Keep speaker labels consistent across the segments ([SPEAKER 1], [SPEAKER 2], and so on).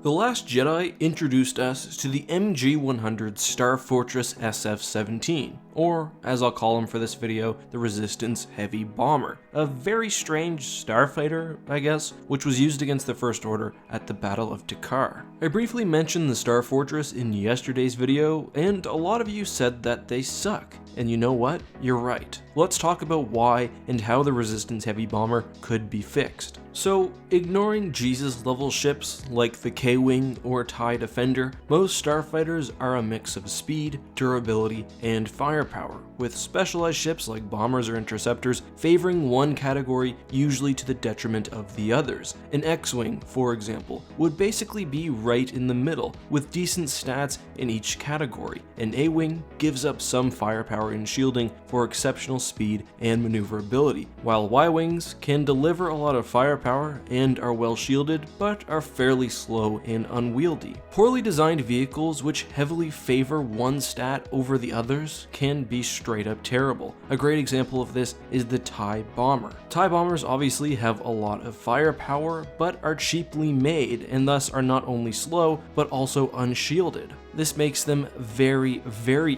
[SPEAKER 1] The Last Jedi introduced us to the MG-100 Star Fortress SF-17, or as I'll call him for this video, the Resistance Heavy Bomber, a very strange starfighter, I guess, which was used against the First Order at the Battle of Takar. I briefly mentioned the Star Fortress in yesterday's video, and a lot of you said that they suck. And you know what? You're right. Let's talk about why and how the Resistance Heavy Bomber could be fixed. So, ignoring Jesus-level ships like the K-Wing or TIE Defender, most starfighters are a mix of speed, durability, and firepower, with specialized ships like bombers or interceptors favoring one category usually to the detriment of the others. An X-Wing, for example, would basically be right in the middle, with decent stats in each category. An A-Wing gives up some firepower and shielding for exceptional speed and maneuverability, while Y-Wings can deliver a lot of firepower and are well shielded, but are fairly slow and unwieldy. Poorly designed vehicles which heavily favor one stat over the others can be straight up terrible. A great example of this is the TIE Bomber. TIE Bombers obviously have a lot of firepower, but are cheaply made and thus are not only slow, but also unshielded. This makes them very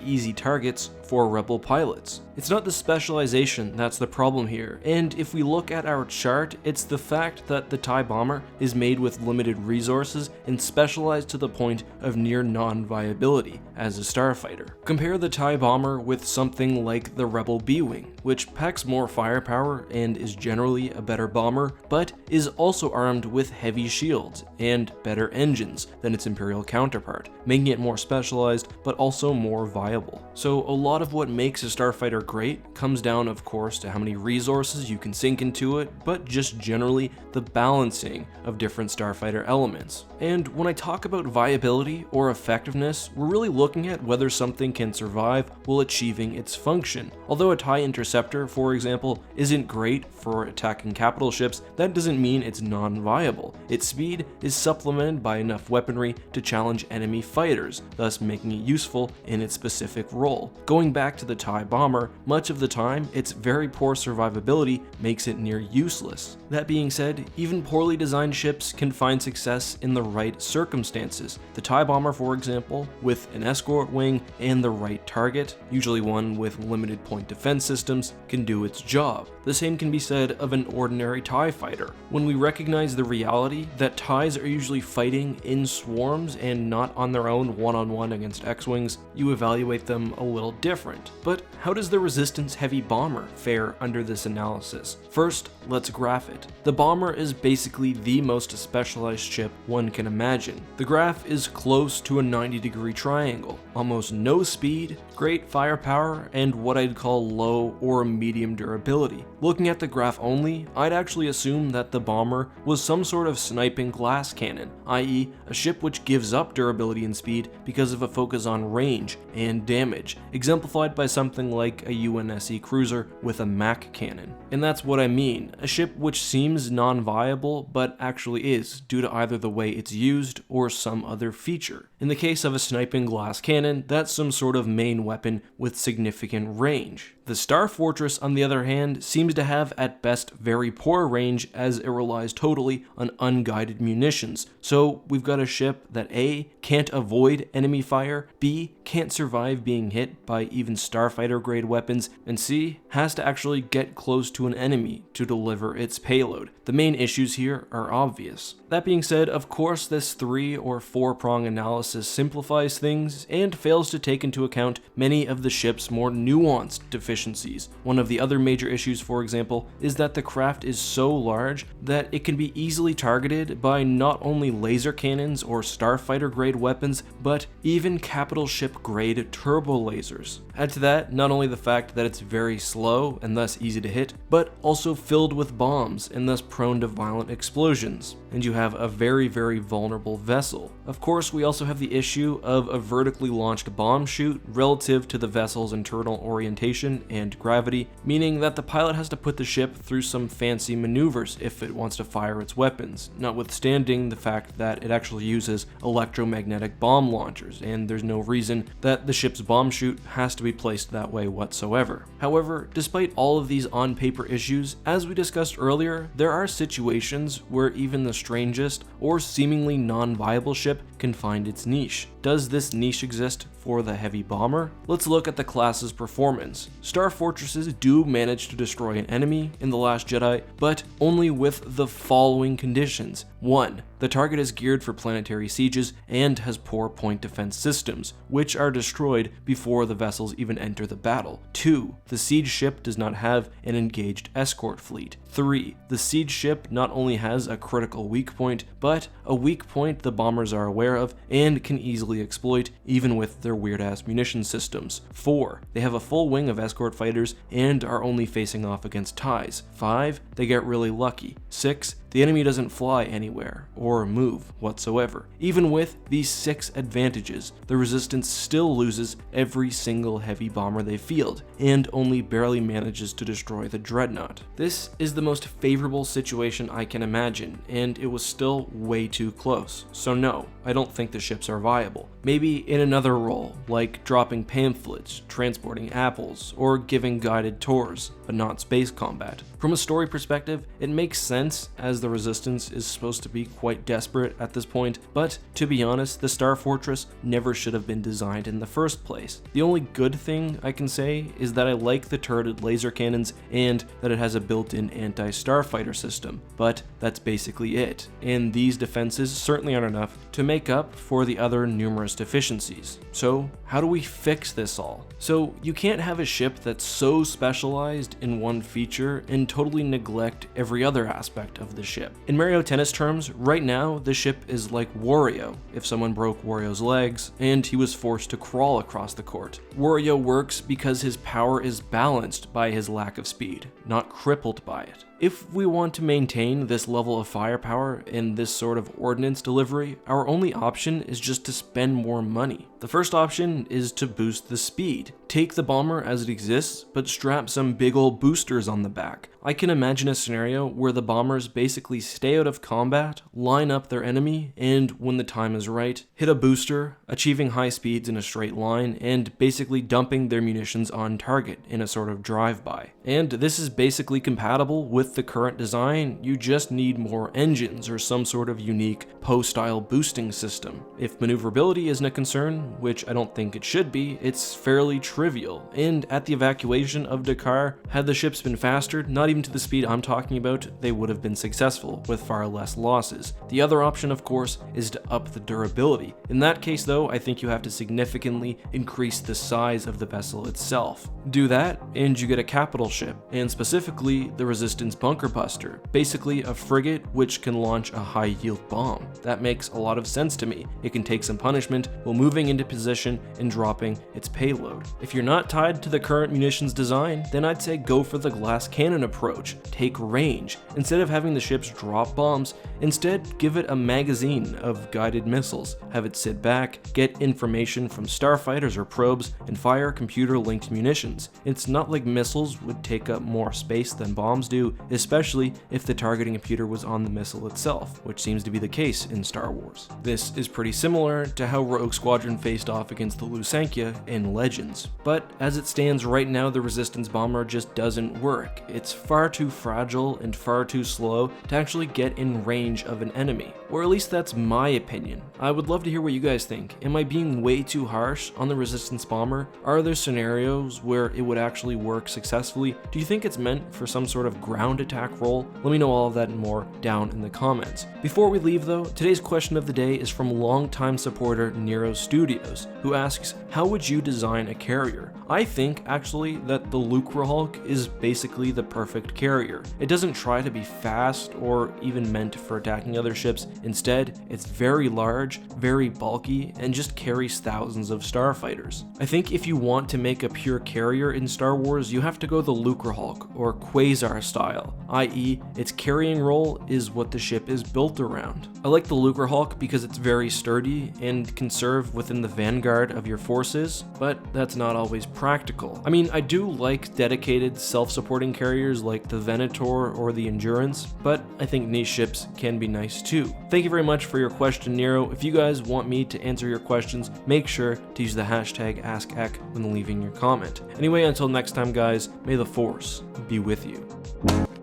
[SPEAKER 1] easy targets for rebel pilots. It's not the specialization that's the problem here, and if we look at our chart, it's the fact that the TIE Bomber is made with limited resources and specialized to the point of near non-viability as a starfighter. Compare the TIE Bomber with something like the Rebel B-Wing, which packs more firepower and is generally a better bomber, but is also armed with heavy shields and better engines than its Imperial counterpart, making it more specialized but also more viable. So a lot of what makes a starfighter great comes down, of course, to how many resources you can sink into it, but just generally the balancing of different starfighter elements. And when I talk about viability or effectiveness, we're really looking at whether something can survive while achieving its function. Although a TIE Interceptor, for example, isn't great for attacking capital ships, that doesn't mean it's non-viable. Its speed is supplemented by enough weaponry to challenge enemy fighters, thus making it useful in its specific role. Going back to the TIE Bomber, much of the time, its very poor survivability makes it near useless. That being said, even poorly designed ships can find success in the right circumstances. The TIE Bomber, for example, with an escort wing and the right target, usually one with limited point defense systems, can do its job. The same can be said of an ordinary TIE fighter. When we recognize the reality that TIEs are usually fighting in swarms and not on their own one-on-one against X-Wings, you evaluate them a little different. But how does the Resistance Heavy Bomber fare under this analysis? First, let's graph it. The Bomber is basically the most specialized ship one can imagine. The graph is close to a 90-degree triangle. Almost no speed, great firepower, and what I'd call low or medium durability. Looking at the graph only, I'd actually assume that the Bomber was some sort of sniping glass cannon, i.e. a ship which gives up durability and speed because of a focus on range and damage, exemplified by something like a UNSC cruiser with a MAC cannon. And that's what I mean, a ship which seems non-viable but actually is, due to either the way it's used or some other feature. In the case of a sniping glass cannon, that's some sort of main weapon with significant range. The Star Fortress, on the other hand, seems to have at best very poor range as it relies totally on unguided munitions. So we've got a ship that A, can't avoid enemy fire, B, can't survive being hit by even starfighter grade weapons, and C, has to actually get close to an enemy to deliver its payload. The main issues here are obvious. That being said, of course this 3 or 4 prong analysis simplifies things and fails to take into account many of the ship's more nuanced deficiencies. One of the other major issues, for example, is that the craft is so large that it can be easily targeted by not only laser cannons or starfighter grade weapons, but even capital ship grade turbo lasers. Add to that not only the fact that it's very slow and thus easy to hit, but also filled with bombs and thus prone to violent explosions. And you have a very vulnerable vessel. Of course, we also have have the issue of a vertically launched bomb chute relative to the vessel's internal orientation and gravity, meaning that the pilot has to put the ship through some fancy maneuvers if it wants to fire its weapons, notwithstanding the fact that it actually uses electromagnetic bomb launchers, and there's no reason that the ship's bomb chute has to be placed that way whatsoever. However, despite all of these on-paper issues, as we discussed earlier, there are situations where even the strangest or seemingly non-viable ship can find its niche. Does this niche exist for the heavy bomber? Let's look at the class's performance. Star Fortresses do manage to destroy an enemy in The Last Jedi, but only with the following conditions. 1. The target is geared for planetary sieges and has poor point defense systems, which are destroyed before the vessels even enter the battle. 2. The siege ship does not have an engaged escort fleet. 3. The siege ship not only has a critical weak point, but a weak point the bombers are aware of and can easily exploit even with their weird-ass munition systems. 4. They have a full wing of escort fighters and are only facing off against TIEs. 5. They get really lucky. 6. The enemy doesn't fly anywhere or move whatsoever. Even with these 6 advantages, the Resistance still loses every single heavy bomber they field, and only barely manages to destroy the Dreadnought. This is the most favorable situation I can imagine, and it was still way too close. So no, I don't think the ships are viable. Maybe in another role, like dropping pamphlets, transporting apples, or giving guided tours, but not space combat. From a story perspective, it makes sense as the Resistance is supposed to be quite desperate at this point, but to be honest, the Star Fortress never should have been designed in the first place. The only good thing I can say is that I like the turreted laser cannons and that it has a built-in anti-starfighter system, but that's basically it, and these defenses certainly aren't enough to make up for the other numerous deficiencies. So how do we fix this all? So you can't have a ship that's so specialized in one feature and totally neglect every other aspect of the ship. In Mario Tennis terms, right now the ship is like Wario if someone broke Wario's legs and he was forced to crawl across the court. Wario works because his power is balanced by his lack of speed, not crippled by it. If we want to maintain this level of firepower and this sort of ordnance delivery, our only option is just to spend more money. The first option is to boost the speed. Take the bomber as it exists, but strap some big ol' boosters on the back. I can imagine a scenario where the bombers basically stay out of combat, line up their enemy, and when the time is right, hit a booster, achieving high speeds in a straight line, and basically dumping their munitions on target in a sort of drive-by. And this is basically compatible with the current design, you just need more engines or some sort of unique Poe-style boosting system. If maneuverability isn't a concern, which I don't think it should be, it's fairly trivial, and at the evacuation of Dakar, had the ships been faster, not even to the speed I'm talking about, they would have been successful with far less losses. The other option, of course, is to up the durability. In that case though, I think you have to significantly increase the size of the vessel itself. Do that, and you get a capital ship, and specifically the Resistance Bunker Buster, basically a frigate which can launch a high-yield bomb. That makes a lot of sense to me. It can take some punishment while moving into position and dropping its payload. If you're not tied to the current munitions design, then I'd say go for the glass cannon approach. Take range. Instead of having the ships drop bombs, instead give it a magazine of guided missiles. Have it sit back, get information from starfighters or probes, and fire computer-linked munitions. It's not like missiles would take up more space than bombs do, especially if the targeting computer was on the missile itself, which seems to be the case in Star Wars. This is pretty similar to how Rogue Squadron faced off against the Lusankya in Legends. But as it stands right now, the Resistance bomber just doesn't work. It's far too fragile and far too slow to actually get in range of an enemy. Or at least that's my opinion. I would love to hear what you guys think. Am I being way too harsh on the Resistance bomber? Are there scenarios where it would actually work successfully? Do you think it's meant for some sort of ground attack role? Let me know all of that and more down in the comments. Before we leave though, today's question of the day is from longtime supporter Nero Studios, who asks, how would you design a carrier? carrier. I think actually that the Lucrehulk is basically the perfect carrier. It doesn't try to be fast or even meant for attacking other ships. Instead, it's very large, very bulky, and just carries thousands of starfighters. I think if you want to make a pure carrier in Star Wars, you have to go the Lucrehulk or Quasar style, i.e. its carrying role is what the ship is built around. I like the Lucrehulk because it's very sturdy and can serve within the vanguard of your forces, but that's not always practical. I mean, I do like dedicated self-supporting carriers like the Venator or the Endurance, but I think niche ships can be nice too. Thank you very much for your question, Nero. If you guys want me to answer your questions, make sure to use the hashtag AskEck when leaving your comment. Anyway, until next time guys, may the Force be with you.